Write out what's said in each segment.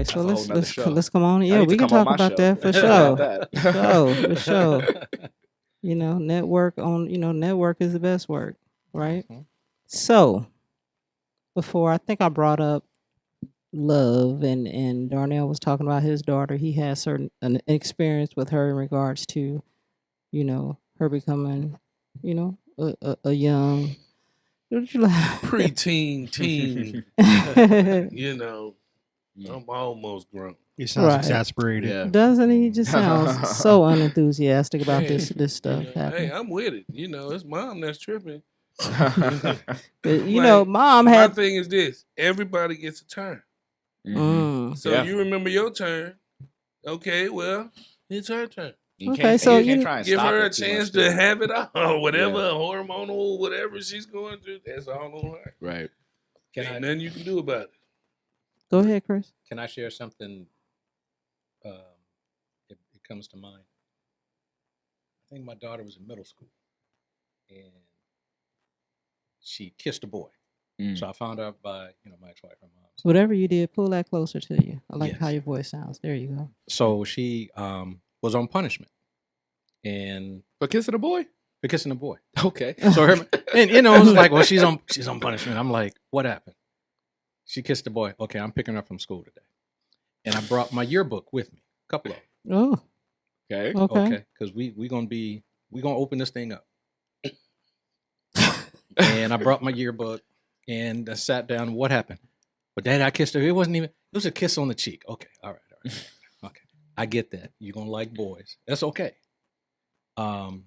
right, so That's a whole nother show. let's come on. I Yeah, need to we can come on talk my about show. that for How sure. about that? For sure. You know, network is the best work, right? Mhm. So before, I think I brought up love, and Darnell was talking about his daughter. He has certain an experience with her in regards to, her becoming, a young. What did you like? Preteen, teen. Right. You know, I'm almost grown. He sounds exasperated. Yeah. Doesn't he? Just sounds so unenthusiastic about Hey, this stuff Hey, happening. I'm with it. You know, it's mom that's tripping. But, Like, mom my had. thing is this: everybody gets a turn. So Yeah. you remember your turn. Okay, well, it's her turn. You Okay, can't, so you can't you- try and Give stop her a it too chance much, to too. have it all, whatever Yeah. hormonal, whatever she's going through. That's all on her. Right. Ain't nothing you can do about it. Go ahead, Chris. Can I share something? It comes to mind. I think my daughter was in middle school, and she kissed a boy. Mm. So I found out by my ex-wife, her mom. Whatever you did, pull that closer to you. I like Yes. how your voice sounds. There you go. So she was on punishment, and But kissing a boy? for kissing a boy. Okay. So her, and it was like, well, she's on punishment. I'm like, what happened? She kissed the boy. Okay, I'm picking her up from school today, and I brought my yearbook with me, a couple of them. Oh, Okay. okay. Because we gonna open this thing up. And I brought my yearbook and I sat down. What happened? But Daddy, I kissed her. It was a kiss on the cheek. Okay, all right. Okay, I get that. You're gonna like boys. That's okay. So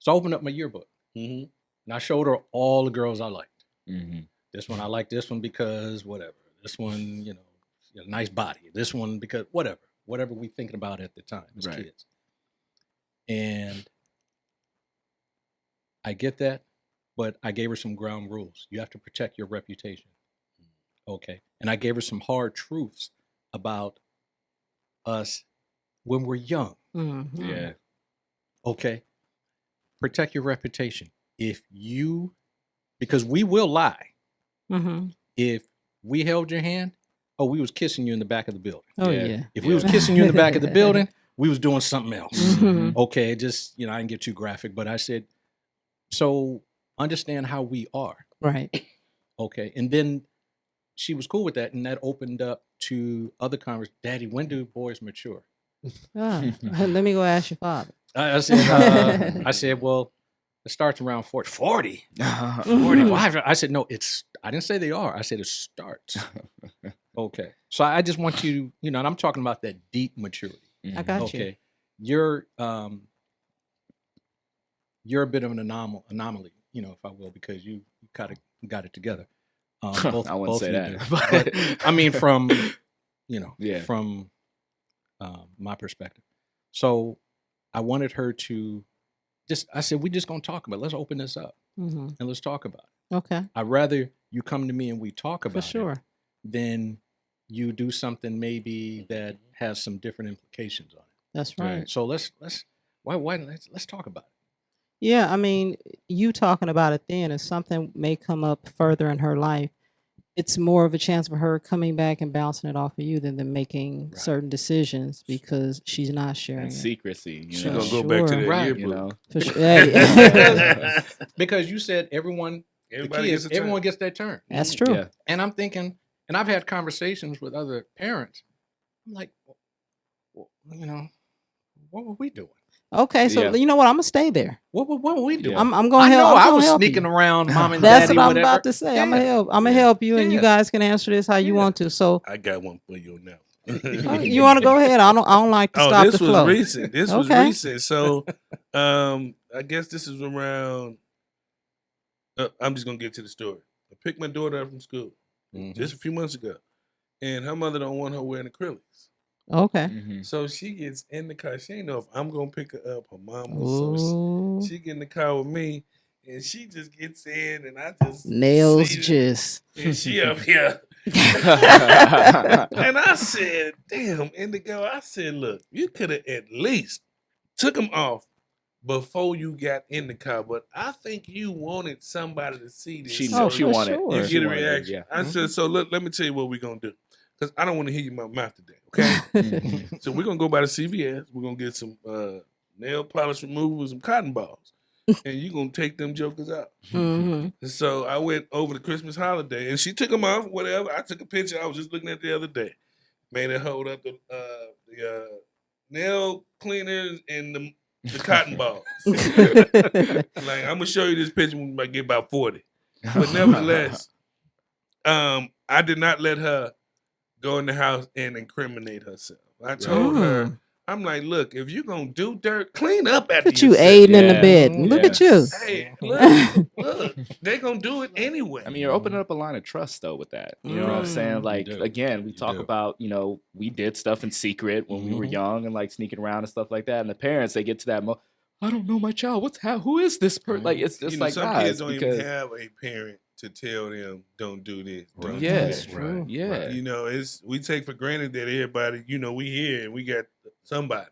I opened up my yearbook and I showed her all the girls I liked. Mm-hmm. This one I like. This one because whatever. This one, nice body. This one because whatever we thinking about at the time as Right. kids. And I get that, but I gave her some ground rules. You have to protect your reputation. Okay. And I gave her some hard truths about us when we're young. Mm-hmm. Yeah. Okay. Protect your reputation. Because we will lie. Mm-hmm. If we held your hand, we was kissing you in the back of the building. Oh Yeah. yeah. If we was kissing you in the back of the building, we was doing something else. Mhm. Okay, just I didn't get too graphic, but I said, so understand how we are. Right. Okay, and then she was cool with that, and that opened up to other conversations. Daddy, when do boys mature? Ah, let me go ask your father. I said, well, it starts around 40. 40? 40. Why? I said, no, I didn't say they are. I said it starts. Okay. So I just want you, and I'm talking about that deep maturity. I got Okay. You're a bit of an anomaly, if I will, because you kind of got it together. Both, I wouldn't both say of you that. do. But I mean, from Yeah. from my perspective. So I wanted her to I said, we're just gonna talk about it. Let's open this up Mm-hmm. and let's talk about it. Okay. I'd rather you come to me and we talk about For sure. it than you do something maybe that has some different implications on it. That's right. Right. So let's talk about it. Yeah, I mean, you talking about it then is something may come up further in her life. It's more of a chance for her coming back and bouncing it off of you than making Right. certain decisions because she's not sharing And it. secrecy. She's Yeah. gonna go back to Sure. that Right. yearbook. You know. For sure. Hey. Because you said everyone Everybody gets a turn. everyone gets their turn. That's true. Yeah. And I'm thinking, and I've had conversations with other parents. I'm like, what were we doing? Okay, so Yeah. you know what? I'm gonna stay there. What were we doing? Yeah. I'm gonna I help. know I'm I gonna was help sneaking you. around mom and That's daddy, what I'm whatever. about to say. I'm gonna Yeah. help. I'm gonna help you, and you Yeah. guys can answer this how you Yeah. want to. So I got one for you now. you want to go ahead? I don't like to stop this the was flow. recent. This was Okay. recent. So, I guess this is around. I'm just gonna get to the story. I picked my daughter up from school Mhm. just a few months ago, and her mother don't want her wearing acrylics. Okay. Mhm. So she gets in the car. She ain't know if I'm gonna pick her up. Her mom was Ooh. so she get in the car with me, and she just gets in, and I just Nails see the- just. and she up here. And I said, damn, Indigo, I said, look, you could have at least took them off before you got in the car. But I think you wanted somebody to see this. She Oh, she for wanted. sure. You She get a wanted it, reaction. Yeah. I said, so let me tell you what we're going to do. because I don't want to hear your mouth today. Okay. So we're gonna go by the CVS. We're gonna get some nail polish remover with some cotton balls, and you're gonna take them jokers out. And so I went over the Christmas holiday, and she took them off. Whatever. I took a picture. I was just looking at it the other day. Made her hold up the nail cleaners and the cotton balls. Like, I'm gonna show you this picture when I get about 40. But nevertheless, I did not let her go in the house and incriminate herself. I told her, I'm like, look, if you're gonna do dirt, clean up after Look at you yourself. aiding in the bed. Look at you. Hey, look, they gonna do it anyway. I mean, you're opening up a line of trust though with that. You know what I'm saying? Like, again, we talk about, you know, we did stuff in secret when we were young and like sneaking around and stuff like that. And the parents, they get to that I don't know my child. Who is this person? Like, it's just like, some guys, kids don't even have a parent to tell them don't do this. Don't do Yes, that. right. Yeah. You know, we take for granted that everybody, you know, we here and we got somebody.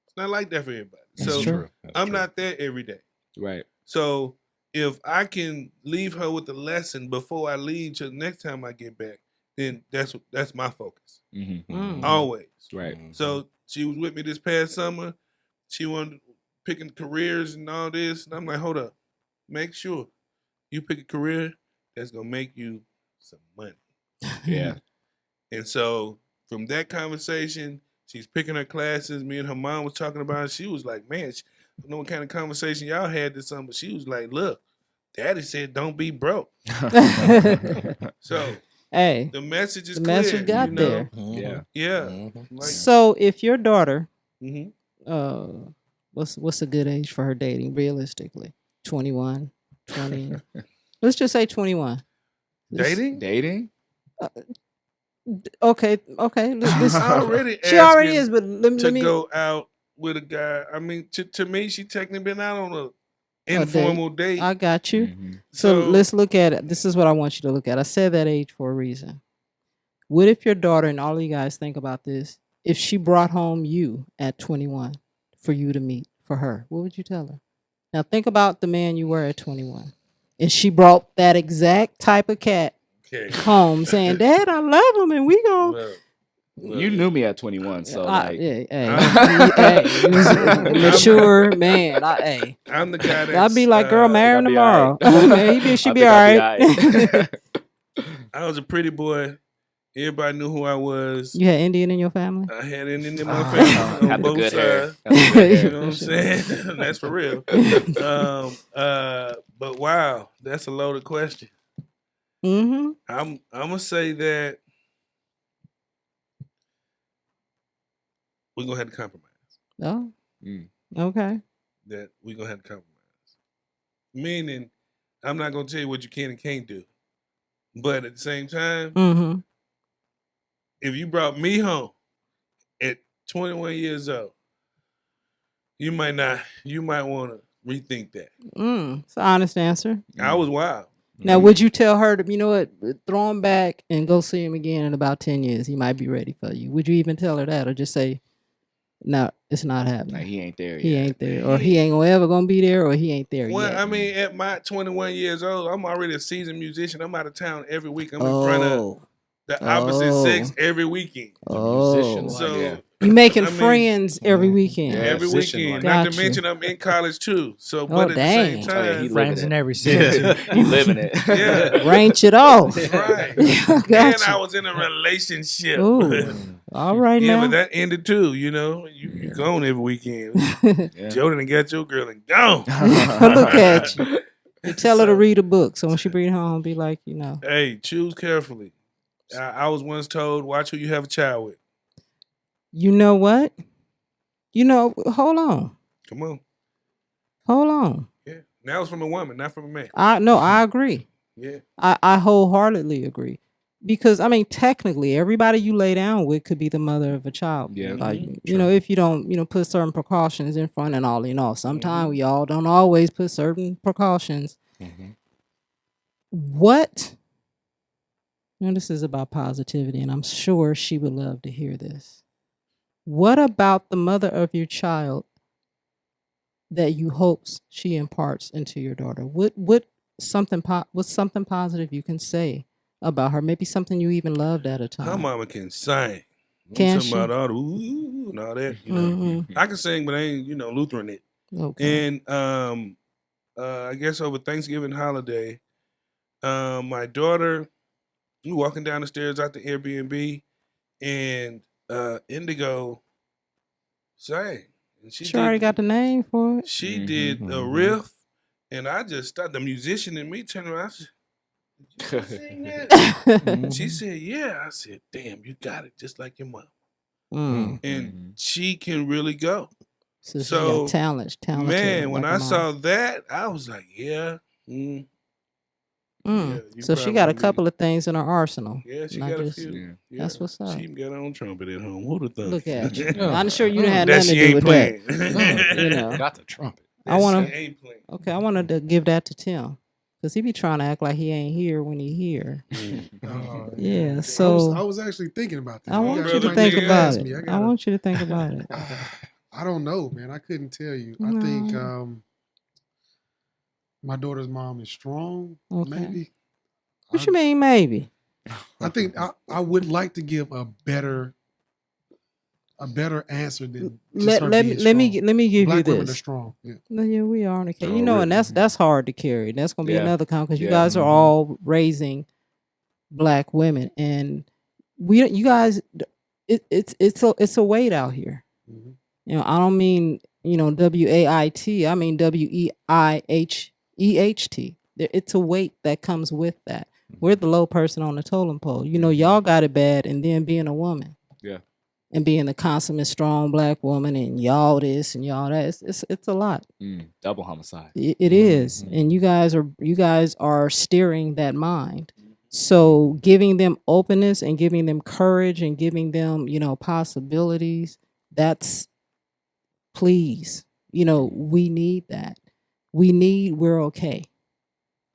It's not like that for everybody. So I'm not there every day. Right. So if I can leave her with a lesson before I leave till the next time I get back, then that's my focus. Always. Right. So she was with me this past summer. She wanted picking careers and all this. And I'm like, hold up. Make sure you pick a career that's going to make you some money. Yeah. And so from that conversation, she's picking her classes. Me and her mom was talking about it. She was like, man, I don't know what kind of conversation y'all had this summer, but she was like, look, Daddy said don't be broke. So hey, the message is the clear. message got there. Yeah. Yeah. Like, So if your daughter, mhm. what's a good age for her dating realistically? 21, 20. Let's just say 21. Dating? Okay. This, Already she already asking is, but let me go out with a guy. I mean, to me, she technically been out on a informal date. I got you. So let's look at it. This is what I want you to look at. I said that age for a reason. What if your daughter, and all of you guys think about this, if she brought home you at 21 for you to meet for her, what would you tell her? Now think about the man you were at 21. And she brought that exact type of cat home saying, Dad, I love him and we gonna... You knew me at 21, so like... he was a mature man. I'm the guy that... I'd be like, girl, marry him tomorrow. She'd be all right. I was a pretty boy. Everybody knew who I was. You had Indian in your family? I had Indian in my family on both sides. You know what I'm saying? That's for real. But wow, that's a loaded question. I'm gonna say that we're gonna have to compromise. Oh, okay. That we're gonna have to compromise. Meaning, I'm not gonna tell you what you can and can't do, but at the same time, if you brought me home at 21 years old, you might want to rethink that. It's an honest answer. I was wild. Now, would you tell her to, you know what, throw him back and go see him again in about 10 years? He might be ready for you. Would you even tell her that, or just say, no, it's not happening? Like, he ain't there yet. He ain't there, or he ain't ever gonna be there, or he ain't there yet. Well, I mean, at my 21 years old, I'm already a seasoned musician. I'm out of town every week. I'm in front of the opposite sex every weekend. So you making friends every weekend. Every weekend. Not to mention I'm in college too. So but at the same time, friends in every city. He living it. Yeah. Range it off. Right. And I was in a relationship. All right yeah, now. but that ended too, you know. You gone every weekend. Joe done got your girl and gone. Look at you. You tell her to read a book. So when she bring it home, be like, you know. Hey, choose carefully. I was once told, watch who you have a child with. You know what? You know, hold on. Come on. Hold on. Yeah. That was from a woman, not from a man. I agree. Yeah. I wholeheartedly agree. Because, I mean, technically, everybody you lay down with could be the mother of a child. Yeah. Like, you know, if you don't, you know, put certain precautions in front and all, you know, sometimes we all don't always put certain precautions. What? Now, this is about positivity, and I'm sure she would love to hear this. What about the mother of your child that you hopes she imparts into your daughter? What's something positive you can say about her? Maybe something you even loved at a Her time. mama can sing. I'm Can talking she? about all the ooh and all that. You know, Mm-hmm. I can sing, but I ain't Lutheran it. Okay. And I guess over Thanksgiving holiday, my daughter, we walking down the stairs out the Airbnb, and Indigo sang. And She already got the name for it. She did a riff, and I just started. The musician and me turned around. I said, "Did you sing that?" She said, "Yeah." I said, "Damn, you got it, just like your mom." And she can really go. So she got talent. Man, when I saw that, I was like, "Yeah." Yeah, so she got a couple of things in her arsenal. Yeah, she got a few. Yeah. That's what's up. She even got her own trumpet at home. Who'd have thought? Look at you. I'm sure you had that nothing she to do ain't with playing. that. Got the trumpet. I want She ain't playing. Okay, I wanted to give that to Tim because he be trying to act like he ain't here when he here. Yeah. So I was actually thinking about that. I want you to think about it. I want you to think about it. I don't know, man. I couldn't tell you. I think my daughter's mom is strong. Okay. Maybe. What you mean, maybe? I think I would like to give a better answer than just let me give Black you women are this. strong. Yeah. Yeah, we are on the case. You know, and that's hard to carry. That's gonna be another comment because you guys are Mhm. all raising Black women, and you guys, it's a weight out here. Mhm. You know, I don't mean WAIT. I mean WEIHEHT. It's a weight that comes with that. We're the low person on the totem pole. You know, y'all got it bad, and then being a woman. Yeah. And being the consummate strong Black woman, and y'all this and y'all that, it's a lot. Double homicide. It is, and you guys are steering that mind. So giving them openness and giving them courage and giving them possibilities. That's please. We need that. We're okay.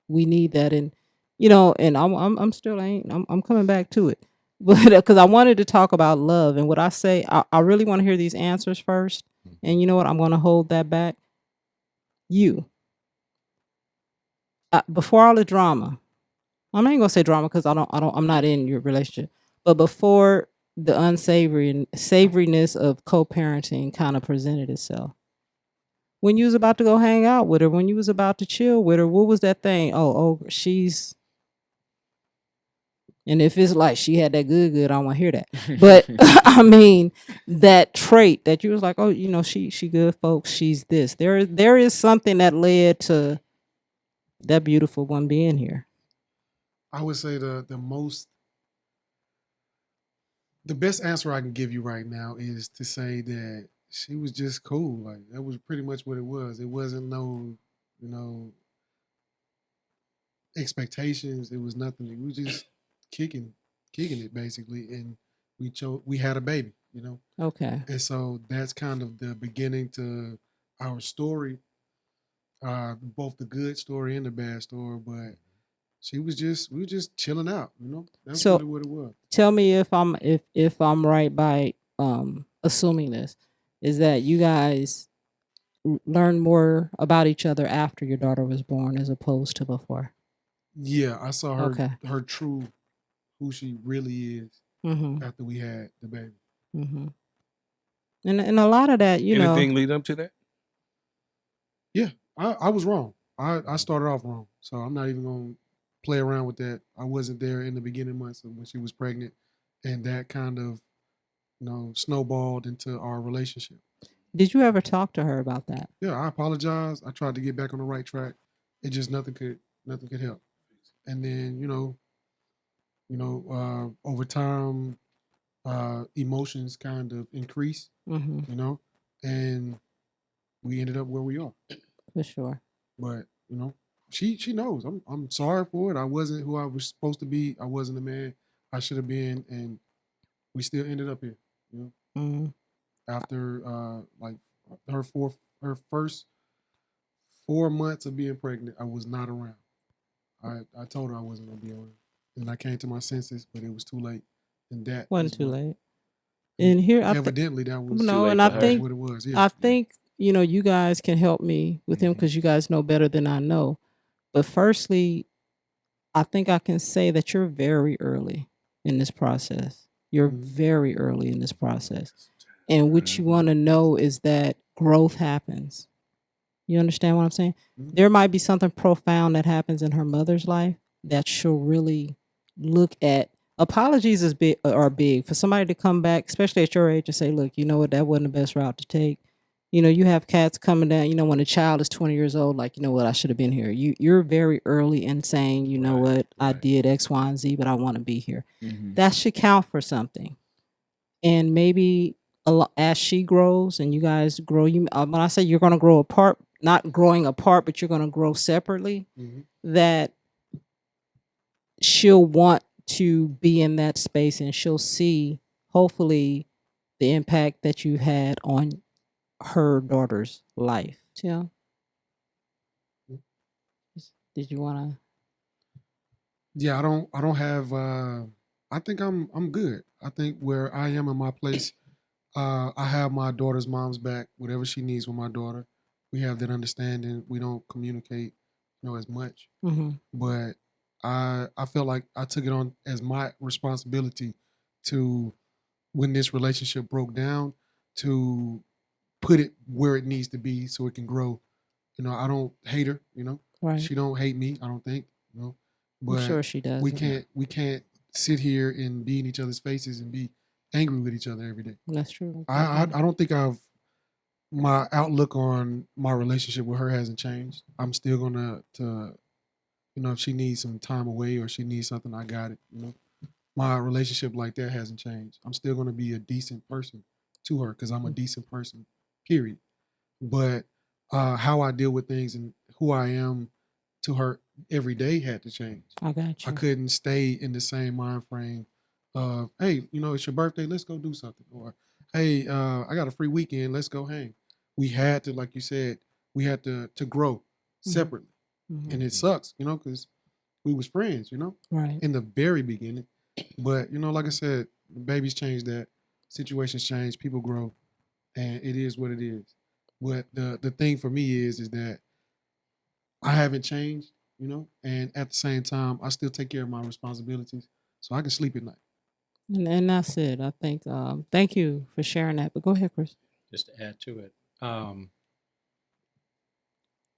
We need that, and and I'm still I'm coming back to it. But because I wanted to talk about love and what I say, I really want to hear these answers first. And you know what? I'm going to hold that back. Before all the drama, I'm not even going to say drama because I'm not in your relationship. But before the savoriness of co-parenting kind of presented itself, when you was about to go hang out with her, when you was about to chill with her, what was that thing? Oh, she's. And if it's like she had that good, I don't want to hear that. But I mean, that trait that you was like, oh, she good, folks. She's this. There is something that led to that beautiful one being here. I would say the best answer I can give you right now is to say that she was just cool. Like that was pretty much what it was. It wasn't no, expectations. It was nothing. It was just kicking it basically, and we had a baby, Okay. And so that's kind of the beginning to our story, both the good story and the bad story. But we were just chilling out, That's So- really what it was. Tell me if I'm right by assuming this is that you guys learned more about each other after your daughter was born as opposed to before. Yeah, I saw her Okay. her true who she really is Mm-hmm. after we had the baby. Mm-hmm. And a lot of that, Anything lead up to that? Yeah, I was wrong. I started off wrong, so I'm not even gonna play around with that. I wasn't there in the beginning months of when she was pregnant, and that kind of snowballed into our relationship. Did you ever talk to her about that? Yeah, I apologize. I tried to get back on the right track. It just nothing could help. And then over time, emotions kind of increase. Mm-hmm. And we ended up where we are. For sure. But she knows. I'm sorry for it. I wasn't who I was supposed to be. I wasn't the man I should have been, and we still ended up here. Mm-hmm. After like her first 4 months of being pregnant, I was not around. I told her I wasn't gonna be around, and I came to my senses, but it was too late. And that Wasn't too late. And here, evidently that was no, too late and for I her. think what it was. Yeah. I think you guys can help me with him because you guys know better than I know. But firstly, I think I can say that you're very early in this process. You're very early in this process. And what you want to know is that growth happens. You understand what I'm saying? There might be something profound that happens in her mother's life that she'll really look at. Apologies are big for somebody to come back, especially at your age, and say, look, you know what, that wasn't the best route to take. You know, you have cats coming down, you know, when a child is 20 years old, like, you know what, I should have been here. You're very early in saying, you know what, I did X, Y, and Z, but I want to be here. That should count for something. And maybe as she grows and you guys grow, when I say you're going to grow apart, not growing apart, but you're going to grow separately, that she'll want to be in that space and she'll see, hopefully, the impact that you had on her daughter's life. Tim, did you want to? Yeah, I don't have. I think I'm good. I think where I am in my place, I have my daughter's mom's back. Whatever she needs with my daughter, we have that understanding. We don't communicate, as much. But I felt like I took it on as my responsibility to, when this relationship broke down, to put it where it needs to be so it can grow. I don't hate her. Right. She don't hate me. I don't think. But I'm sure she does. We can't sit here and be in each other's faces and be angry with each other every day. That's true. I don't think my outlook on my relationship with her hasn't changed. I'm still gonna if she needs some time away or she needs something, I got it. My relationship like that hasn't changed. I'm still gonna be a decent person to her because I'm a decent person, period. But how I deal with things and who I am to her every day had to change. I got you. I couldn't stay in the same mind frame of, hey, it's your birthday, let's go do something. Or, hey, I got a free weekend, let's go hang. We had to, like you said, we had to grow separately. And it sucks, because we was friends, right, in the very beginning. But, like I said, babies change that. Situations change, people grow, and it is what it is. But the thing for me is that I haven't changed, and at the same time, I still take care of my responsibilities so I can sleep at night. And that's it. I think, thank you for sharing that. But go ahead, Chris. Just to add to it,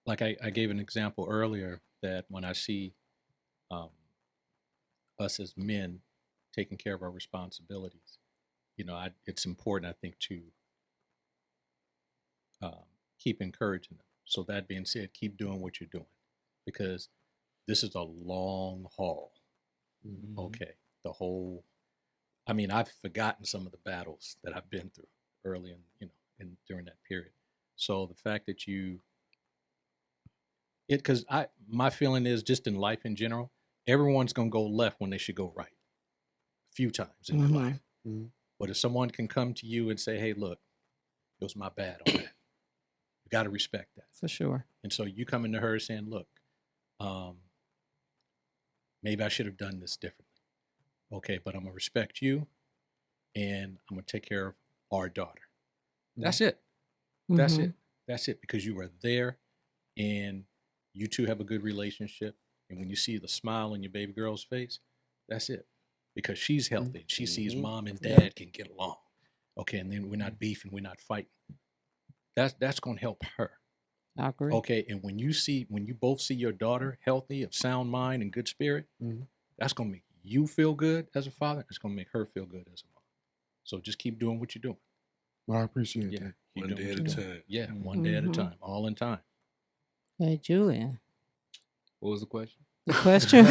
like I gave an example earlier that when I see us as men taking care of our responsibilities, it's important, I think, to keep encouraging them. So that being said, keep doing what you're doing because this is a long haul. Okay. I've forgotten some of the battles that I've been through early in during that period. So the fact that because my feeling is just in life in general, everyone's going to go left when they should go right a few times in their life. But if someone can come to you and say, hey, look, it was my bad on that. You got to respect that. For sure. And so you coming to her saying, look, maybe I should have done this differently. Okay, but I'm going to respect you and I'm going to take care of our daughter. That's it. That's it. That's it. Because you were there and you two have a good relationship. And when you see the smile on your baby girl's face, that's it. Because she's healthy. She sees mom and dad can get along. Okay, and then we're not beefing, we're not fighting. That's going to help her. I agree. Okay, and when you both see your daughter healthy, of sound mind and good spirit, that's going to make you feel good as a father. It's going to make her feel good as a mom. So just keep doing what you're doing. Well, I appreciate that. One day at a time. Yeah, one day at a time, all in time. Hey, Julian. What was the question? The question.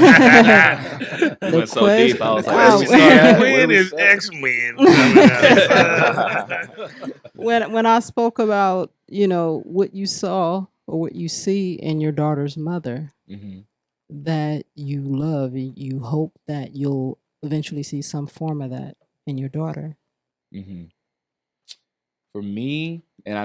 Went so deep. I was like, Wow. When is X-Men coming out? When I spoke about, what you saw or what you see in your daughter's mother that you love, and you hope that you'll eventually see some form of that in your daughter. For me, and I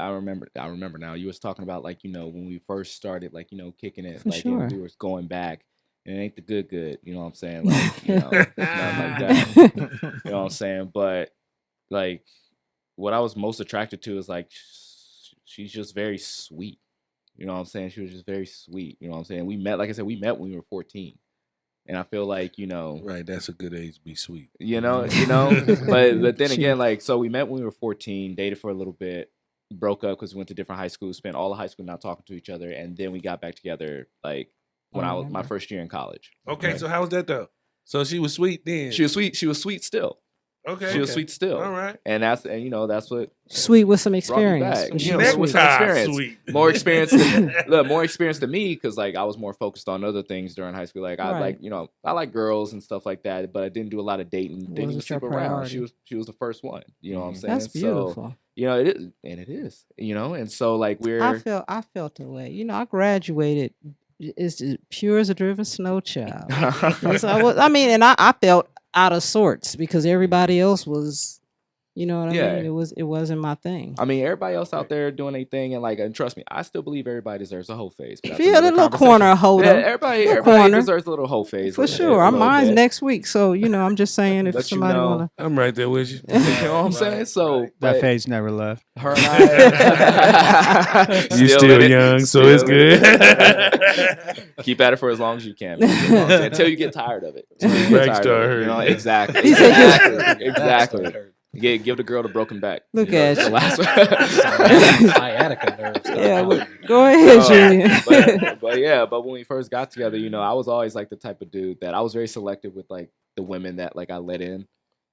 remember now, you was talking about when we first started, kicking it, For sure. and we were going back, and it ain't the good, you know what I'm saying? Nothing like that. You know what I'm saying? But what I was most attracted to is she's just very sweet. You know what I'm saying? She was just very sweet. You know what I'm saying? We met, like I said, when we were 14. And I feel like, you know, right, that's a good age to be sweet. You know, but then again, like, so we met when we were 14, dated for a little bit, broke up because we went to different high schools, spent all of high school not talking to each other, and then we got back together like when I was my first year in college. Okay, so how was that though? So she was sweet then. She was sweet. She was sweet still. Okay, she was sweet still. All right, and that's what sweet with some experience. With some experience, sweet. more experience. More experience than me because like I was more focused on other things during high school. Like I like I like girls and stuff like that, but I didn't do a lot of dating. Didn't even sleep around. She was the first one. You know what I'm saying? That's beautiful. So, you know, it is. You know, and so like I felt the way. You know, I graduated. It's as pure as a driven snow child. I felt out of sorts because everybody else was, you know what I mean? It wasn't my thing. I mean, everybody else out there doing their thing, and trust me, I still believe everybody deserves a whole phase. Feel a little corner holder. Yeah, everybody deserves a little whole phase for sure. Mine's next week, so you know, I'm just saying if somebody wanna, I'm right there with you. You know what I'm saying? So that phase never left. Her and I, you still young, so it's good. Keep at it for as long as you can, until you get tired of it. You know, exactly. Exactly. Give the girl the broken back. Look at you. Sciatica nerves. Yeah, go ahead, Julian. But when we first got together, you know, I was always like the type of dude that I was very selective with like the women that like I let in,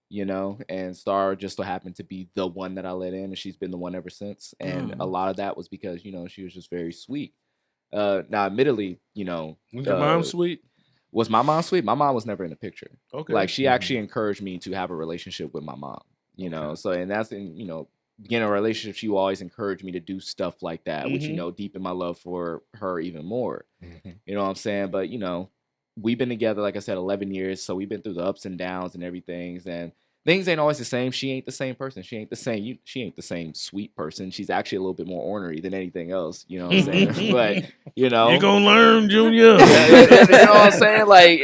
you know, and Star just so happened to be the one that I let in, and she's been the one ever since. And a lot of that was because, you know, she was just very sweet. Now, admittedly, you know, was your mom sweet? Was my mom sweet? My mom was never in the picture. Okay, like she actually encouraged me to have a relationship with my mom. You know, so and that's in, you know, beginning a relationship, she will always encourage me to do stuff like that, which, you know, deepen my love for her even more. You know what I'm saying? But, you know, we've been together, like I said, 11 years. So we've been through the ups and downs and everything. And things ain't always the same. She ain't the same person. She ain't the same sweet person. She's actually a little bit more ornery than anything else. You know what I'm saying? But, you know. You're going to learn, Junior. You know what I'm saying? Like,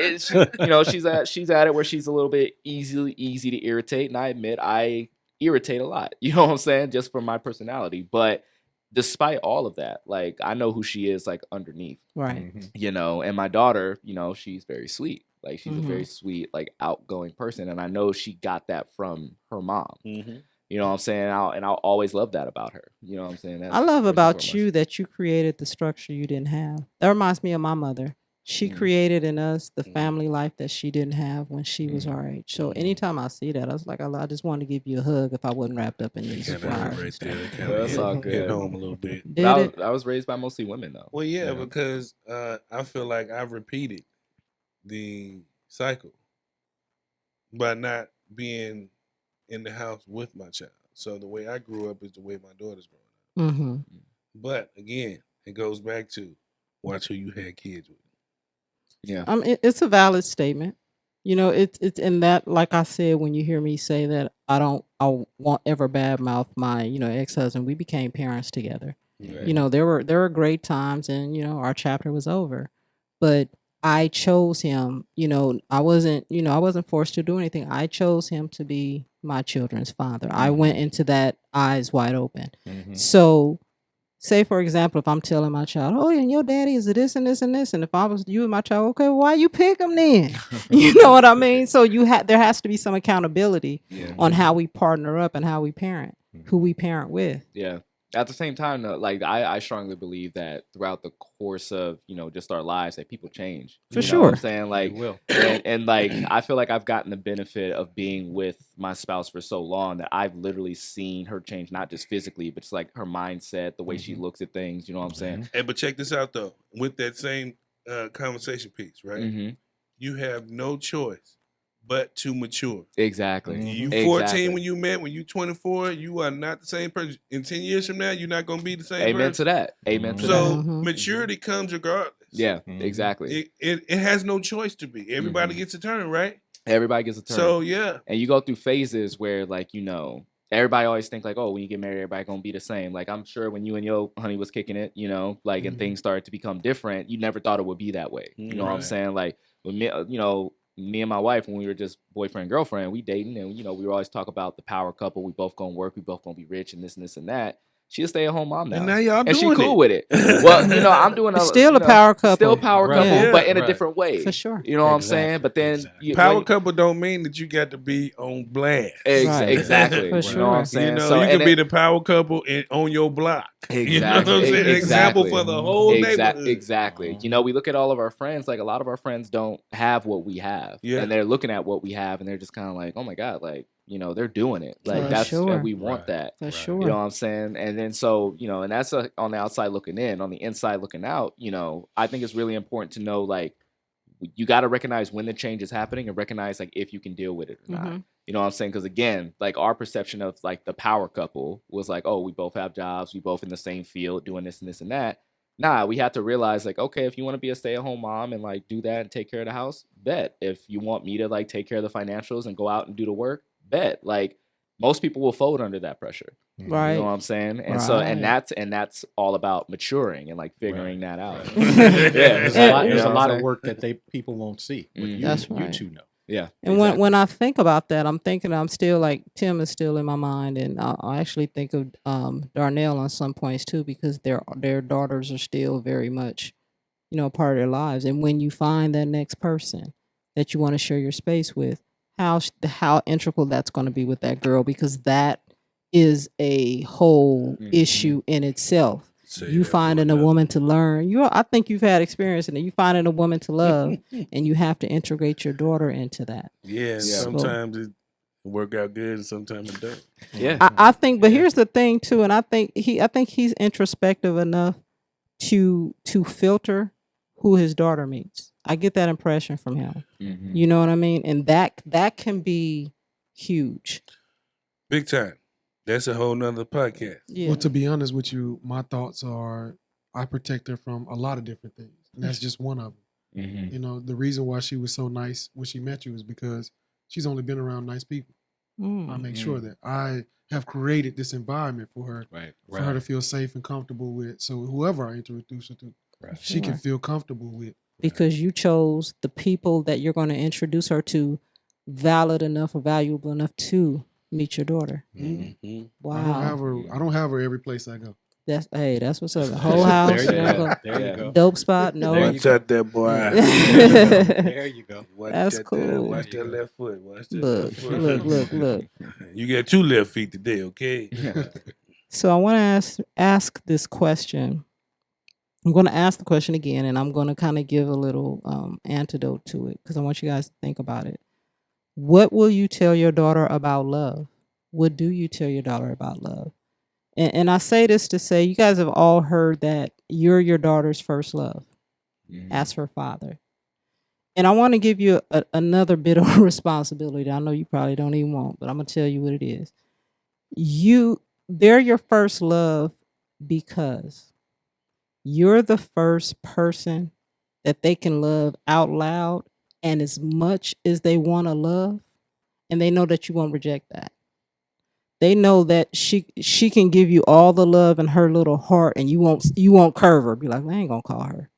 you know, she's at it where she's a little bit easy to irritate. And I admit I irritate a lot. You know what I'm saying? Just from my personality. But despite all of that, like, I know who she is, like, underneath. Right. You know, and my daughter, you know, she's very sweet. Like, she's a very sweet, like, outgoing person. And I know she got that from her mom. You know what I'm saying? I'll always love that about her. You know what I'm saying? I love about you that you created the structure you didn't have. That reminds me of my mother. She created in us the family life that she didn't have when she was our age. So anytime I see that, I was like, I just wanted to give you a hug if I wasn't wrapped up in these flowers. That's all good. Hit home a little bit. I was raised by mostly women, though. Well, yeah, because I feel like I've repeated the cycle by not being in the house with my child. So the way I grew up is the way my daughter's growing up. But again, it goes back to watch who you had kids with. Yeah, it's a valid statement. You know, it's in that, like I said, when you hear me say that I won't ever badmouth my, you know, ex-husband. We became parents together. Right. You know, there were great times, and you know, our chapter was over, but I chose him. You know, I wasn't forced to do anything. I chose him to be my children's father. I went into that eyes wide open. So, say for example, if I'm telling my child, "Oh, and your daddy is this and this and this," and if I was you and my child, okay, why you pick him then? You know what I mean? So there has to be some accountability on how we partner up and how we parent, who we parent with. Yeah. At the same time, though, like I strongly believe that throughout the course of, you know, just our lives, that people change. For sure. What I'm saying, like, and like I feel like I've gotten the benefit of being with my spouse for so long that I've literally seen her change, not just physically, but just like her mindset, the way she looks at things. You know what I'm saying? Hey, but check this out though. With that same conversation piece, right? You have no choice but to mature. Exactly. You 14 when you met, when you 24, you are not the same person. In 10 years from now, you're not going to be the same Amen person. to that. Amen to that. So maturity comes regardless. Yeah, exactly. It has no choice to be. Everybody gets a turn, right? Everybody gets a turn. So, yeah. And you go through phases where, like, you know, everybody always think like, oh, when you get married, everybody going to be the same. Like, I'm sure when you and your honey was kicking it, you know, like, and things started to become different, you never thought it would be that way. You know what I'm saying? Like, when me, you know, me and my wife, when we were just boyfriend and girlfriend, we dating, and you know, we always talk about the power couple. We both gonna work, we both gonna be rich, and this and this and that. She a stay-at-home mom now, And now y'all and she doing cool it. with it. Well, you know, I'm doing It's still a power couple. still power Right. couple, Yeah. but in a Right. different way. For sure. You know what I'm Exactly. saying? But then Exactly. you, Power when- couple don't mean that you got to be on blast. Right. exactly. For You know what I'm sure. saying? You know, So, you and can be the power couple on your block. You know what I'm Exactly. saying? Example Exactly. for the whole neighborhood. Exactly. You know, we look at all of our friends, like a lot of our friends don't have what we have. Yeah. And they're looking at what we have and they're just kind of like, oh my God, like, you know, they're doing it. Like For that's, sure. and we want Right. that. For Right. sure. You know what I'm saying? And then so, you know, and that's on the outside looking in. On the inside looking out, you know, I think it's really important to know, like, you got to recognize when the change is happening and recognize, like, if you can deal with it or not. Mhm. You know what I'm saying? Because again, like, our perception of, like, the power couple was like, oh, we both have jobs, we both in the same field doing this and this and that. Nah, we have to realize, like, okay, if you want to be a stay-at-home mom and, like, do that and take care of the house, bet. If you want me to, like, take care of the financials and go out and do the work, bet. Like, most people will fold under that pressure. Right. You know what I'm saying? And so, and Right. that's all about maturing and, like, figuring that out. Right. Yeah, There's And- a lot, you there's know a what lot I'm of work that people won't see. But Mhm. That's you right. two know. Yeah. And exactly. when I think about that, I'm thinking I'm still like Tim is still in my mind, and I actually think of Darnell on some points too, because their daughters are still very much, you know, a part of their lives. And when you find that next person that you want to share your space with, how integral that's going to be with that girl, because that is a whole Mhm. issue in itself. Say You that for finding a another- woman to learn. I think you've had experience in it. You finding a woman to love, and you have to integrate your daughter into that. Yeah, and Yeah. sometimes it work out good and sometimes it don't. Yeah. I think, but Yeah. here's the thing too, and I think he's introspective enough to filter who his daughter meets. I get that impression from him. Mhm. You know what I mean? And that can be huge. Big time. That's a whole nother podcast. Yeah. Well, to be honest with you, my thoughts are I protect her from a lot of different things, and that's just one of them. Mhm. You know, the reason why she was so nice when she met you is because she's only been around nice people. Mm. I make sure that I have created this environment for her, Right. for her to feel safe and comfortable with. So whoever I introduce her to, Right. she can Sure. feel comfortable with. Because you chose the people that you're going to introduce her to valid enough or valuable enough to meet your daughter. Mm-hmm. Wow. I don't have her every place I go. That's what's up. The whole house. There you you know, go. go- There Yeah. you go. Dope spot. No. There you Watch go. out that boy. There you go. Watch That's that cool. Watch that left foot. Watch that Look, left foot. look. You got 2 left feet today, okay? So I want to ask this question. I'm going to ask the question again, and I'm going to kind of give a little antidote to it because I want you guys to think about it. What will you tell your daughter about love? What do you tell your daughter about love? And I say this to say, you guys have all heard that you're your daughter's first love. Mhm. As her father. And I want to give you another bit of responsibility. I know you probably don't even want, but I'm going to tell you what it is. They're your first love because you're the first person that they can love out loud and as much as they want to love, and they know that you won't reject that. They know that she can give you all the love in her little heart, and you won't curve her. Be like, I ain't gonna call her,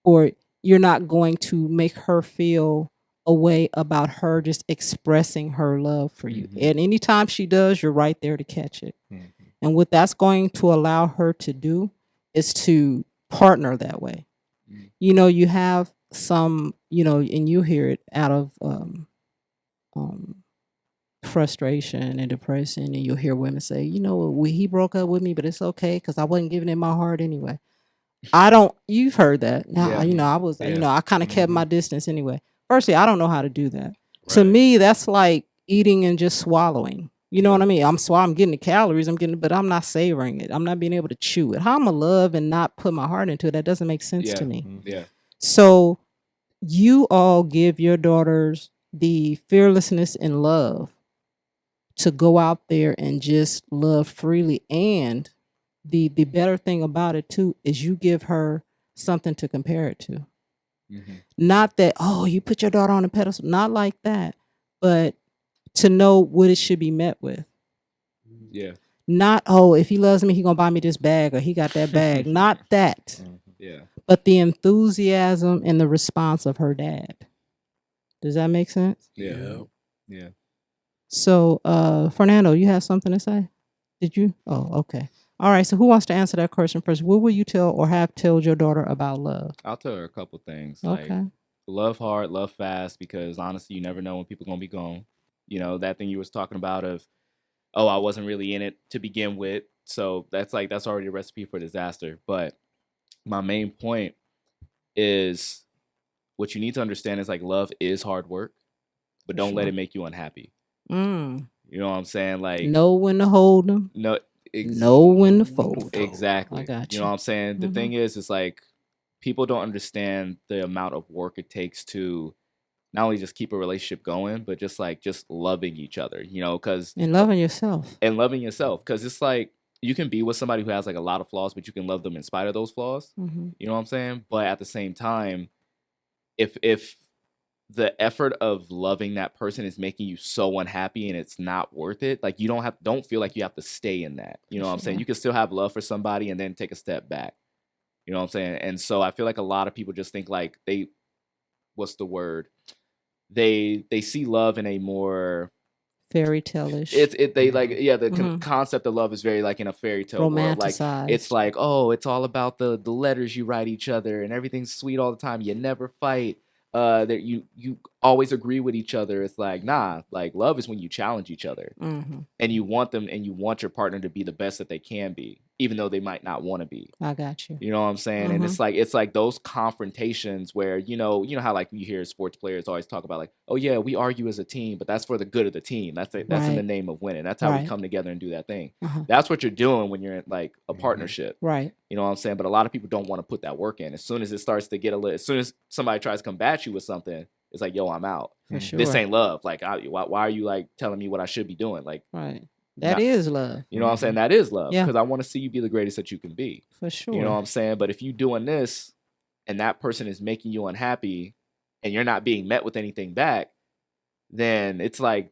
or you're not going to make her feel a way about her just expressing her love for you. Mhm. And anytime she does, you're right there to catch it. Mhm. And what that's going to allow her to do is to partner that way. Mhm. You know, you have some, you know, and you hear it out of frustration and depression, and you'll hear women say, you know, he broke up with me, but it's okay because I wasn't giving him my heart anyway. You've heard that. Now, Yeah. you know, I was, you Yeah. know, I kind of kept my distance anyway. Firstly, I don't know how to do that. To Right. me, that's like eating and just swallowing. You know what I mean? I'm getting the calories, but I'm not savoring it. I'm not being able to chew it. How I'm gonna love and not put my heart into it? That doesn't make sense Yeah. to me. Yeah. So you all give your daughters the fearlessness and love to go out there and just love freely. And the better thing about it too is you give her something to compare it to. Mhm. Not that, oh, you put your daughter on a pedestal. Not like that. But to know what it should be met with. Yeah. Not, oh, if he loves me, he gonna buy me this bag or he got that bag. Not that. Yeah. But the enthusiasm and the response of her dad. Does that make sense? Yeah. Yeah. So, Fernando, you have something to say? Did you? Oh, okay. All right. So who wants to answer that question first? What will you tell or have told your daughter about love? I'll tell her a couple things. Okay. Like, love hard, love fast, because honestly, you never know when people gonna be gone. You know, that thing you was talking about of, oh, I wasn't really in it to begin with. So that's already a recipe for disaster. But my main point is what you need to understand is like love is hard work, but don't let it make you unhappy. Mm. You know what I'm saying? Like, know when to hold them. No, know when to fold. Exactly. I got you. You know what I'm saying? The thing is, it's like people don't understand the amount of work it takes to not only just keep a relationship going, but just loving each other, you know, and loving yourself. Because it's like you can be with somebody who has like a lot of flaws, but you can love them in spite of those flaws. Mm-hmm. You know what I'm saying? But at the same time, if the effort of loving that person is making you so unhappy and it's not worth it, like you don't feel like you have to stay in that. You know what I'm saying? You can still have love for somebody and then take a step back. You know what I'm saying? And so I feel like a lot of people just think like what's the word? They see love in a more fairy tale-ish. The concept of love is very like in a fairy tale world. Like it's like, oh, it's all about the letters you write each other and everything's sweet all the time. You never fight. That you always agree with each other. It's like, nah, like love is when you challenge each other and you want them and you want your partner to be the best that they can be, even though they might not want to be. I got you. You know what I'm saying? And it's like those confrontations where, you know how like you hear sports players always talk about like, oh yeah, we argue as a team, but that's for the good of the team. That's in the name of winning. That's how we come together and do that thing. That's what you're doing when you're in like a partnership. Right. You know what I'm saying? But a lot of people don't want to put that work in. As soon as it starts to get as soon as somebody tries to combat you with something, it's like, yo, I'm out. For sure. This ain't love. Like, why are you like telling me what I should be doing? Like, right. That is love. You know what I'm saying? That is love. Because I want to see you be the greatest that you can be. For sure. You know what I'm saying? But if you doing this and that person is making you unhappy and you're not being met with anything back, then it's like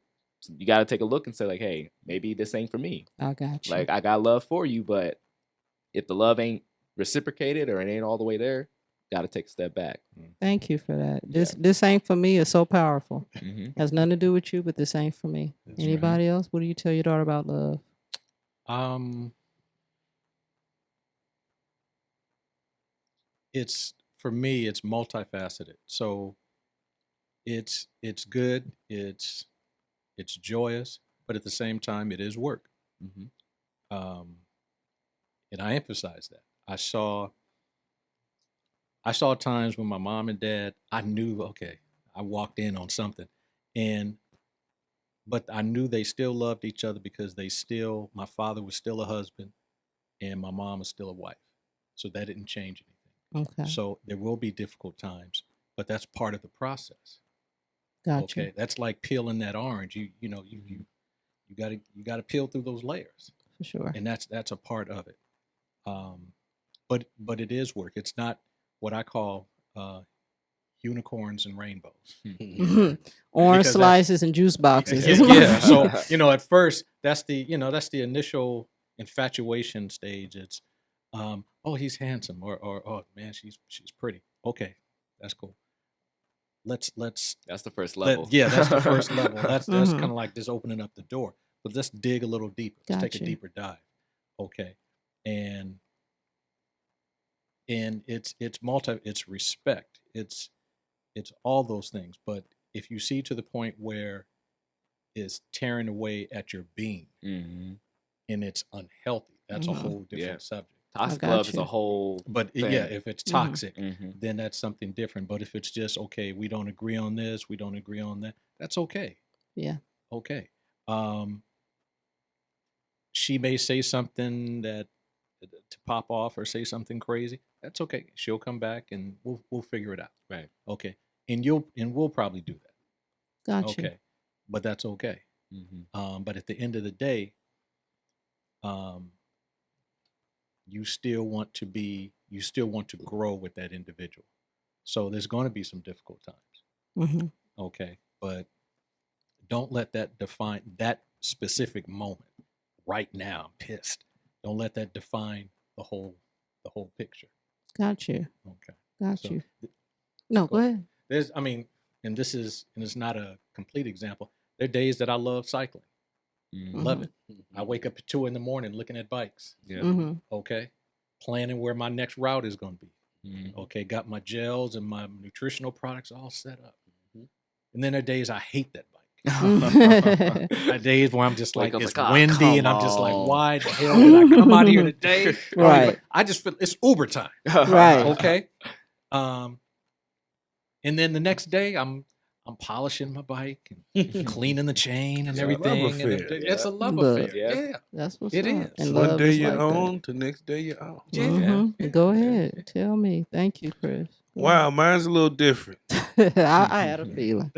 you got to take a look and say like, hey, maybe this ain't for me. I got you. Like, I got love for you, but if the love ain't reciprocated or it ain't all the way there, got to take a step back. Thank you for that. This ain't for me is so powerful. Has nothing to do with you, but this ain't for me. That's Anybody else? What do you tell your daughter about love? It's for me, it's multifaceted. So it's good, it's joyous, but at the same time, it is work. And I emphasize that. I saw times when my mom and dad, I knew, okay, I walked in on something, but I knew they still loved each other because my father was still a husband and my mom was still a wife. So that didn't change anything. Okay. So there will be difficult times, but that's part of the process. Gotcha. Okay. That's like peeling that orange. You got to peel through those layers. For sure. And that's a part of it. But it is work. It's not what I call unicorns and rainbows. Orange slices and juice boxes. Yeah. So at first that's the initial infatuation stage. It's oh, he's handsome, or oh man, she's pretty. Okay, that's cool. Let's that's the first level. That's the first level. That's kind of like just opening up the door. But let's dig a little deeper. Let's take a deeper dive. Okay, and it's respect. It's all those things. But if you see to the point where it's tearing away at your being and it's unhealthy, that's a whole different subject. Toxic love is a whole but thing. If it's toxic, then that's something different. But if it's just, okay, we don't agree on this, we don't agree on that, that's okay. Yeah. Okay. She may say something that to pop off or say something crazy. That's okay. She'll come back and we'll figure it out. Right. Okay. And we'll probably do that. Gotcha. Okay. But that's okay. But at the end of the day, you still want to grow with that individual. So there's going to be some difficult times. Okay. But don't let that define that specific moment. Right now, I'm pissed. Don't let that define the whole picture. Got you. Okay. Got you. No, go ahead. And it's not a complete example. There are days that I love cycling. Love it. I wake up at 2 in the morning looking at bikes. Mhm. Okay. Planning where my next route is going to be. Mm-hmm. Okay. Got my gels and my nutritional products all set up. And then there are days I hate that bike. There are days where I'm just like, it's windy and I'm just like, why the hell did I come out here today? Right. I just feel it's Uber time. Right. Okay. And then the next day I'm polishing my bike and cleaning the chain and It's a everything. love And affair. it's a love Look. affair. Yeah. That's what's It up. is. And One love day is you're like that. on, the next day you're off. Yeah. Mhm. Go ahead. Tell me. Thank you, Chris. Wow, mine's a little different. I had a feeling.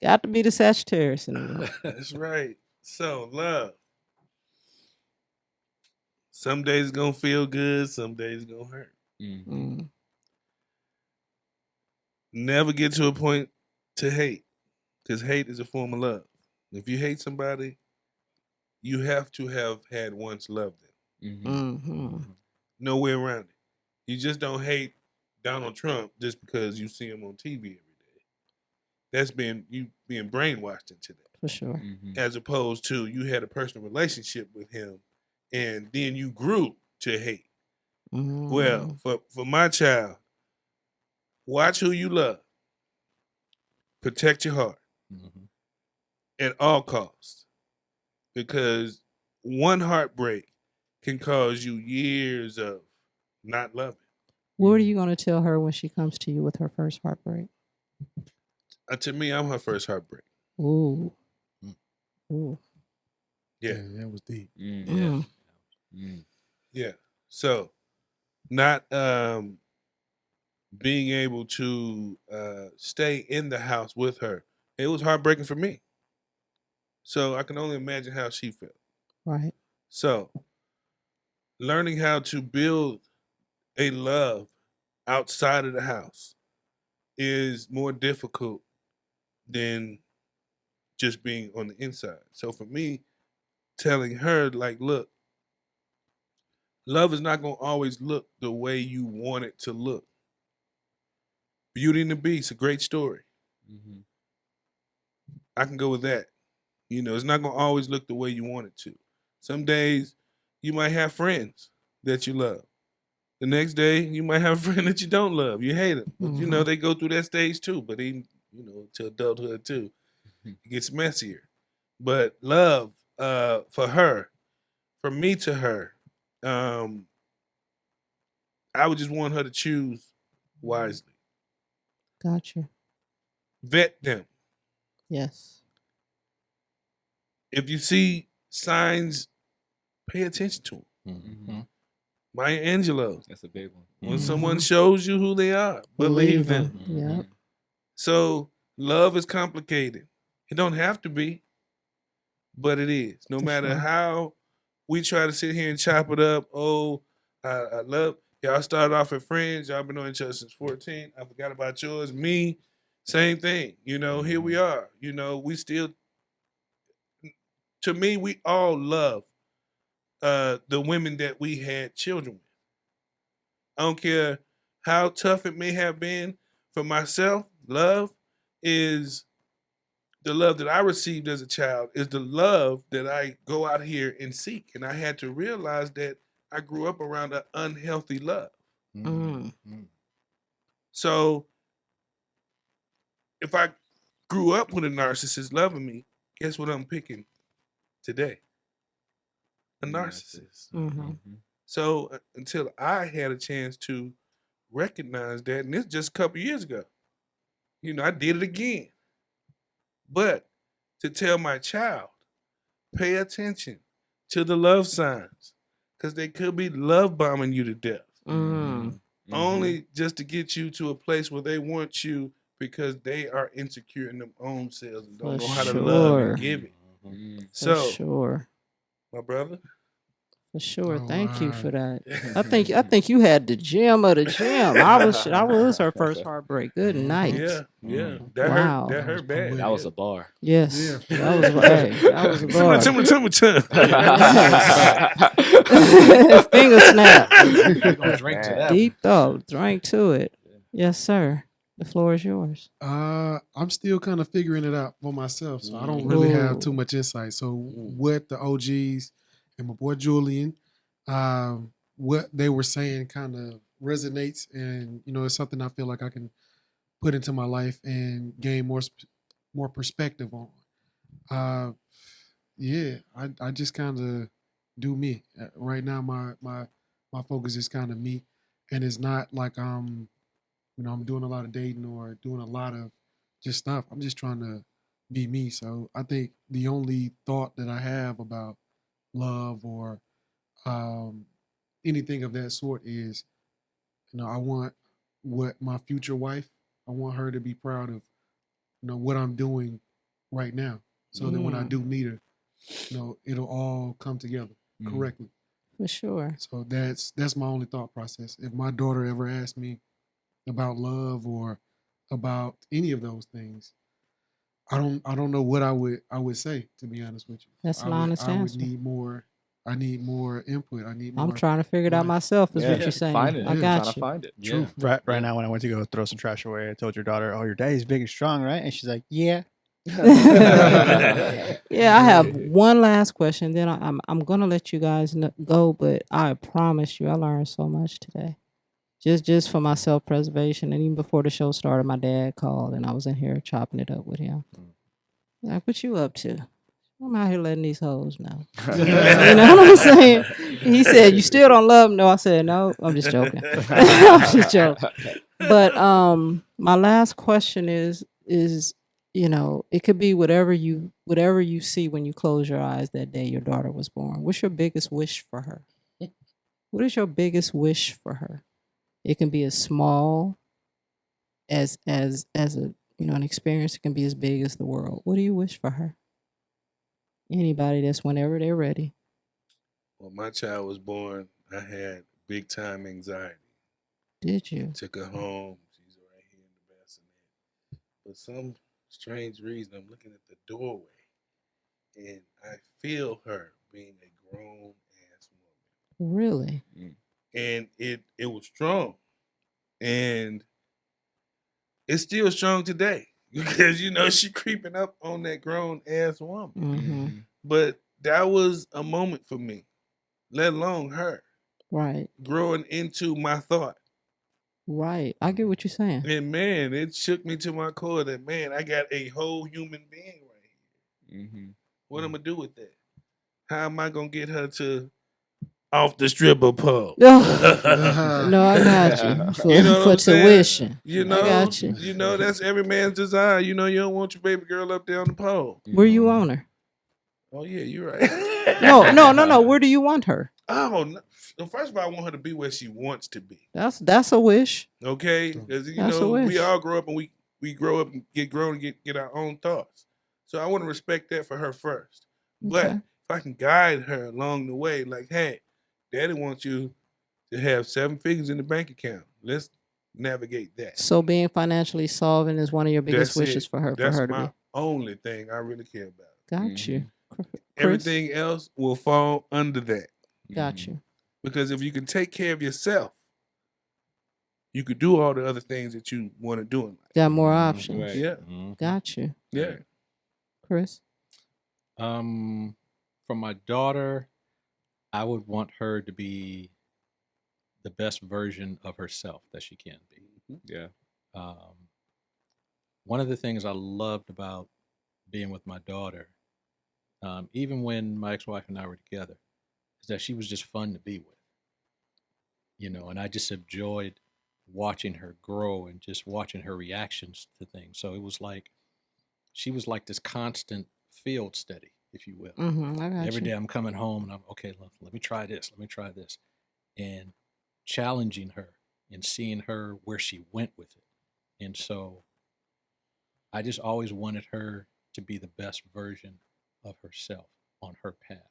Got to be the Sagittarius in the room. That's right. So, love. Some days it's gonna feel good, some days it's gonna hurt. Mm. Never get to a point to hate, because hate is a form of love. If you hate somebody, you have to have had once loved them. Mhm. No way around it. You just don't hate Donald Trump just because you see him on TV every day. That's you being brainwashed into that. For sure. As opposed to you had a personal relationship with him and then you grew to hate. Mhm. Well, for my child, watch who you love. Protect your heart at all costs. Because one heartbreak can cause you years of not loving. What are you going to tell her when she comes to you with her first heartbreak? To me, I'm her first heartbreak. Ooh. Ooh. Yeah. That was deep. Mm. Yeah. So, not being able to stay in the house with her, it was heartbreaking for me. So I can only imagine how she felt. Right. So, learning how to build a love outside of the house is more difficult than just being on the inside. So for me, telling her, like, look, love is not going to always look the way you want it to look. Beauty and the Beast, a great story. I can go with that. You know, it's not going to always look the way you want it to. Some days you might have friends that you love. The next day you might have a friend that you don't love. You hate them. But, you know, they go through that stage too. But even, you know, to adulthood too, it gets messier. But love for her, from me to her, I would just want her to choose wisely. Gotcha. Vet them. Yes. If you see signs, pay attention to them. Maya Angelou. That's a big one. When someone shows you who they are, believe them. Yep. So love is complicated. It don't have to be, but it is. No For matter sure. how we try to sit here and chop it up. Oh, I love y'all. Started off as friends. Y'all been on each other since 14. I forgot about yours. Me, same thing. You know, here we are. You know, we still. To me, we all love the women that we had children with. I don't care how tough it may have been for myself. Love is the love that I received as a child is the love that I go out here and seek. And I had to realize that I grew up around an unhealthy love. So if I grew up with a narcissist loving me, guess what I'm picking today? A narcissist. So until I had a chance to recognize that, and it's just a couple years ago, you know, I did it again. But to tell my child, pay attention to the love signs, because they could be love bombing you to death. Only just to get you to a place where they want you because they are insecure in their own selves and don't know how to love and give it. So, For sure. my brother. For sure. Oh, Thank you wow. for that. I think you had the gem of the gem. I was her first heartbreak. Good night. Yeah. That Wow. hurt bad. That was a bar. Yes. Yeah. That was a bar. Finger snap. You're gonna drink to that. Deep thought. Drink to it. Yes, sir. The floor is yours. I'm still kind of figuring it out for myself, so I don't really have too much insight. So what the OGs and my boy Julian, what they were saying kind of resonates, and it's something I feel like I can put into my life and gain more perspective on. Yeah, I just kind of do me. Right now, my focus is kind of me, and it's not like I'm doing a lot of dating or doing a lot of just stuff. I'm just trying to be me. So I think the only thought that I have about love or anything of that sort is, I want what my future wife, I want her to be proud of, what I'm doing right now. So that when I do meet her, it'll all come together correctly. For sure. So that's my only thought process. If my daughter ever asks me about love or about any of those things, I don't know what I would say, to be honest with you. That's an honest answer. I need more input. I'm trying to figure it out myself, is what you're saying. I got you. Find it. Yeah. Right now, when I went to go throw some trash away, I told your daughter, "Oh, your daddy's big and strong, right?" And she's like, "Yeah." Yeah, I have one last question. Then I'm gonna let you guys go, but I promise you, I learned so much today. Just for my self-preservation, and even before the show started, my dad called, and I was in here chopping it up with him. Like, what you up to? I'm out here letting these hoes know. You know what I'm saying? He said, "You still don't love them?" No, I said, "No, I'm just joking." I'm just joking. But my last question is it could be whatever you see when you close your eyes that day your daughter was born. What's your biggest wish for her? What is your biggest wish for her? It can be as small as a an experience. It can be as big as the world. What do you wish for her? Anybody, that's whenever they're ready. When my child was born, I had big time anxiety. Did you? Took her home. She's right here in the bassinet. For some strange reason, I'm looking at the doorway, and I feel her being a grown ass woman. Really? And it was strong, and it's still strong today because she creeping up on that grown ass woman. Mm-hmm. But that was a moment for me, let alone her. Right. Growing into my thought. Right. I get what you're saying. And man, it shook me to my core that, man, I got a whole human being right here. Mm-hmm. What I'm going to do with that? How am I going to get her to off the stripper pole? No, I got you. For tuition. I got you. That's every man's desire. You don't want your baby girl up there on the pole. Where you want her? Oh, yeah, you're right. No. Where do you want her? Oh, no. First of all, I want her to be where she wants to be. That's a wish. Okay? Because, we all grow up and we grow up and get grown and get our own thoughts. So I want to respect that for her first. But if I can guide her along the way, like, hey, Daddy wants you to have 7 figures in the bank account. Let's navigate that. So being financially solvent is one of your biggest wishes for her. That's for her to my be. only thing I really care about. Got you. Chris? Everything else will fall under that. Got you. Because if you can take care of yourself, you could do all the other things that you want to do in life. Got more options. Right. Yeah. Got you. Yeah. Chris? For my daughter, I would want her to be the best version of herself that she can be. Yeah. One of the things I loved about being with my daughter, even when my ex-wife and I were together, is that she was just fun to be with. And I just enjoyed watching her grow and just watching her reactions to things. So it was like, she was like this constant field study, if you will. I got Every you. day I'm coming home and I'm, okay, let me try this. Let me try this. And challenging her and seeing her where she went with it. And so I just always wanted her to be the best version of herself on her path.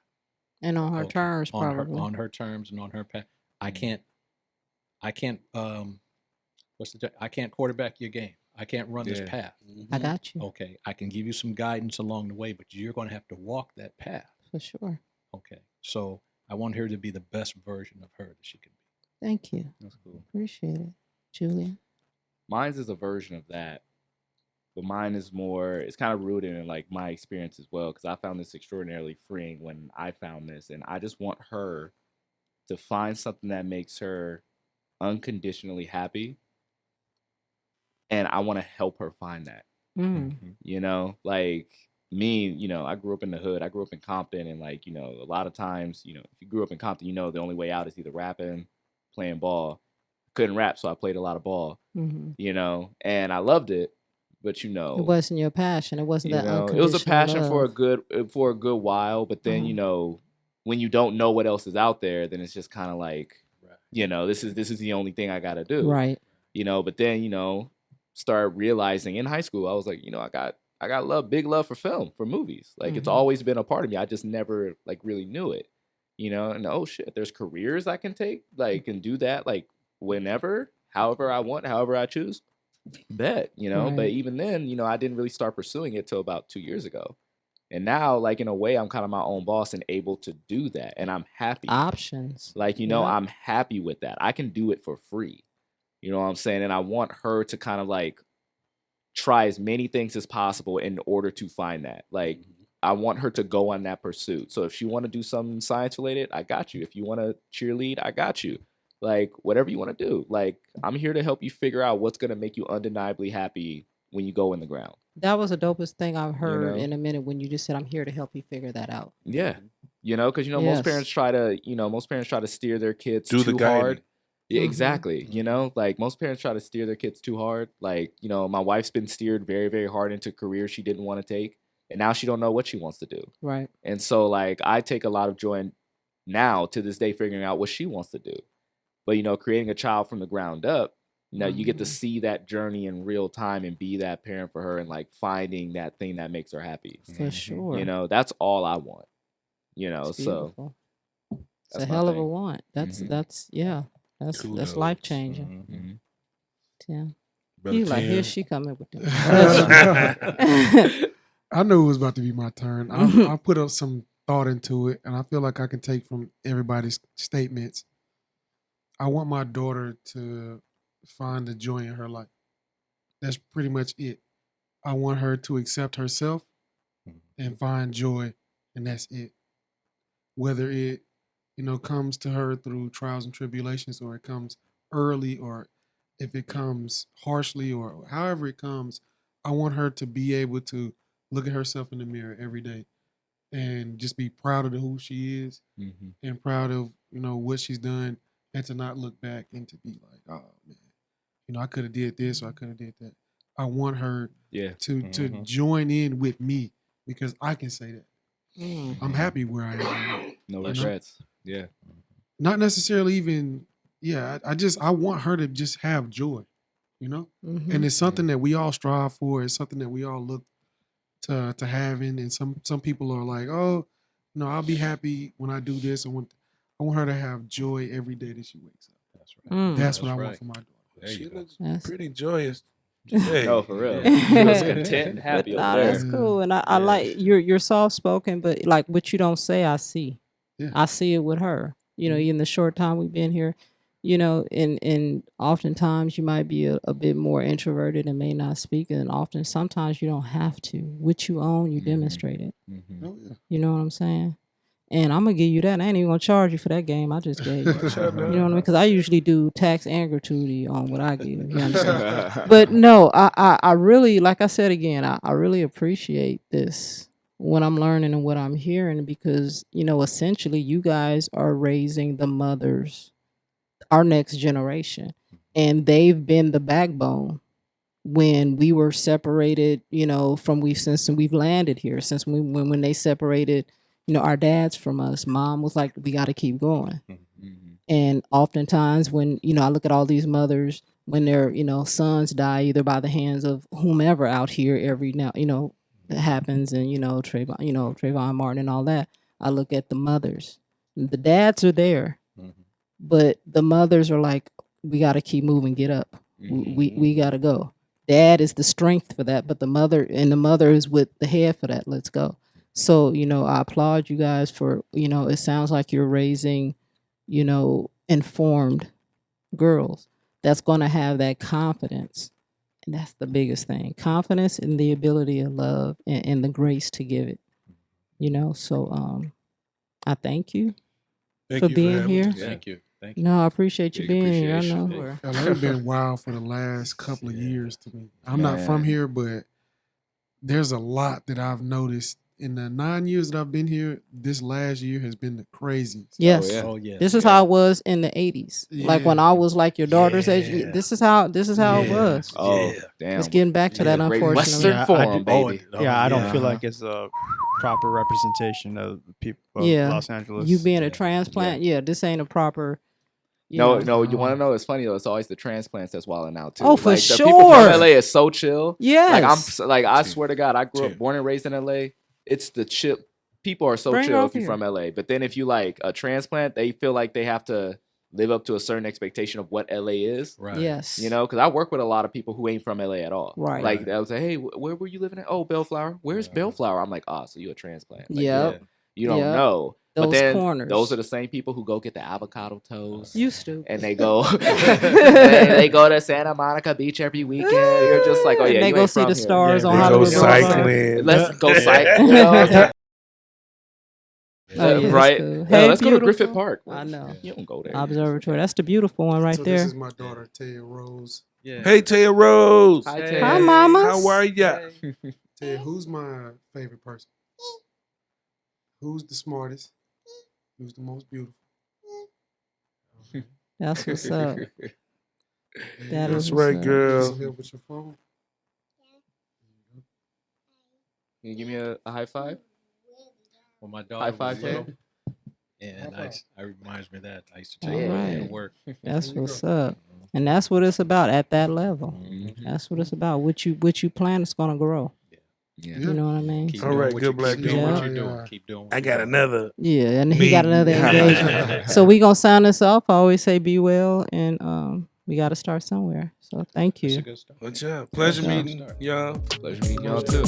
And on her terms, probably. On her terms and on her path. I can't I can't quarterback your game. I can't run this path. I got you. Okay. I can give you some guidance along the way, but you're going to have to walk that path. For sure. Okay. So I want her to be the best version of her that she can be. Thank you. That's cool. Appreciate it. Julian? Mine's is a version of that, but mine is more. It's kind of rooted in like my experience as well, because I found this extraordinarily freeing when I found this, and I just want her to find something that makes her unconditionally happy, and I want to help her find that. You know, like me, you know, I grew up in the hood. I grew up in Compton, and like, you know, a lot of times, you know, if you grew up in Compton, you know, the only way out is either rapping, playing ball. Couldn't rap, so I played a lot of ball. You know, and I loved it, but you know, it wasn't your passion. It wasn't that unconditional it was a passion love. for a good while, but then you know, when you don't know what else is out there, then it's just kind of like, you know, this is the only thing I got to do. Right. You know, but then, you know, start realizing in high school, I was like, you know, I got big love for film, for movies. Like it's always been a part of me. I just never like really knew it, you know, and oh shit, there's careers I can take, like, and do that like whenever, however I want, however I choose. Bet, you know, but even then, you know, I didn't really start pursuing it till about 2 years ago. And now, like, in a way, I'm kind of my own boss and able to do that. And I'm happy. Options. Like, you know, I'm happy with that. I can do it for free. You know what I'm saying? And I want her to kind of like try as many things as possible in order to find that. Like, I want her to go on that pursuit. So if she want to do something science related, I got you. If you want to cheerlead, I got you. Like, whatever you want to do. Like, I'm here to help you figure out what's going to make you undeniably happy when you go in the ground. That was the dopest thing I've heard in a minute when you just said, I'm here to help you figure that out. Yeah. You know, because, you know, most parents try to steer their kids too hard. Yeah, exactly. You know, like most parents try to steer their kids too hard. Like, you know, my wife's been steered very, very hard into a career she didn't want to take. And now she don't know what she wants to do. Right. And so, like, I take a lot of joy in now to this day figuring out what she wants to do. But, you know, creating a child from the ground up, you know, you get to see that journey in real time and be that parent for her and like finding that thing that makes her happy. For sure. You know, that's all I want. You know, so it's a hell of a want. That's that's life changing. Yeah. You like, here she coming with them. I knew it was about to be my turn. I put up some thought into it, and I feel like I can take from everybody's statements. I want my daughter to find the joy in her life. That's pretty much it. I want her to accept herself and find joy, and that's it. Whether it, you know, comes to her through trials and tribulations, or it comes early, or if it comes harshly, or however it comes, I want her to be able to look at herself in the mirror every day and just be proud of who she is and proud of, you know, what she's done, and to not look back and to be like, oh man, you know, I could have did this or I could have did that. I want her to join in with me because I can say that. I'm happy where I am. No regrets. Yeah. Not necessarily even, I want her to just have joy, you know? And it's something that we all strive for. It's something that we all look to having. And some people are like, oh, no, I'll be happy when I do this. I want her to have joy every day that she wakes up. That's right. That's what I want for my daughter. She looks pretty joyous. No, for real. She was content and happy up there. That's cool. And I like you're soft spoken, but like what you don't say, I see. Yeah. I see it with her. You know, in the short time we've been here, you know, and oftentimes you might be a bit more introverted and may not speak, and sometimes you don't have to. What you own, you demonstrate it. Oh, yeah. You know what I'm saying? And I'm gonna give you that. I ain't even gonna charge you for that game. I just gave you. You know what I mean? Because I usually do tax and gratuity on what I give. You understand? But no, I really, like I said again, I really appreciate this when I'm learning and what I'm hearing, because, you know, essentially you guys are raising the mothers, our next generation, and they've been the backbone when we were separated. You know, since we've landed here, since when they separated, you know, our dads from us, mom was like, we got to keep going. And oftentimes when, you know, I look at all these mothers, when their, you know, sons die either by the hands of whomever out here every now, you know, that happens, and, you know, Trayvon Martin and all that, I look at the mothers. The dads are there, but the mothers are like, we got to keep moving, get up. We got to go. Dad is the strength for that, but the mother is with the head for that. Let's go. So, you know, I applaud you guys for, you know, it sounds like you're raising, you know, informed girls that's going to have that confidence And that's the biggest thing. Confidence in the ability of love and the grace to give it. You know, so I thank you Thank for you being having here. us. Thank you. Thank you. No, I appreciate you Big being here. I appreciation. know. LA been wild for the last couple of years to me. I'm not from Man. here, but there's a lot that I've noticed in the 9 years that I've been here. This last year has been the craziest. Yes. yeah. Oh yeah. This is how it was in the 80s. Like when Yeah. I was like your daughter's age. Yeah. This is how it Yeah. was. Oh, Yeah. damn. It's getting back to that, The Great unfortunately. Western Yeah, I Forum, do- baby. Yeah, I don't feel yeah. like it's a proper representation of the people of Yeah. Los Angeles. You being a Yeah. transplant, yeah, this ain't a proper. You No, know. no, you want to know? It's funny though. It's always the transplants that's wilding out too. Oh, for like, the people from sure. LA is so chill. Yes. I swear to God, I grew up Chill. born and raised in LA. It's the chill. People are so Bring it chill over if you're here. from LA. But then if you like a transplant, they feel like they have to live up to a certain expectation of what LA is. Right. Yes. You know, because I work with a lot of people who ain't from LA at all. Right. Like they'll say, "Hey, where were you living at? Oh, Bellflower. Where's Yeah. Bellflower?" I'm like, "Oh, so you a transplant?" Like, Yep. You don't Yep. know. But Those then corners. those are the same people who go get the avocado toast. You stupid. And they go, they go to Santa Monica Beach every weekend. You're just like, oh yeah, And they you go ain't see from the here. stars Yeah, on They go Hollywood Boulevard. cycling. Let's go cycling. You know what I'm saying? Oh, yeah, that's Right? cool. Yeah, Hey, let's go to Griffith beautiful. Park. I know. You don't go there. Observatory. That's the beautiful one right So there. this is my daughter, Taya Rose. Yeah. Hey, Taya Rose. Hi, Hey. Hi, Ted. mama. How are ya? Taya, who's my favorite person? Who's the smartest? Who's the most beautiful? That's what's up. That That's is right, what's up. girl. Some help with your phone. Can you give me a high five? Well, my daughter High five, was little, Ted. and I reminds me of that I used to All take her right. to work. That's There you what's go. up. And that's what it's about at that level. Mhm. That's what it's about. What you plan is gonna grow. Yeah. You know what I mean? Keep All doing right, what good you black keep doing what people. you're doing. Yeah. Keep doing. What I you're got doing. another. Yeah, and he got Me. another engagement. So we gonna sign this off. I always say be well, and we got to start somewhere. So thank That's a you. good start. Good job. Pleasure Good job. meeting y'all. Pleasure meeting y'all too.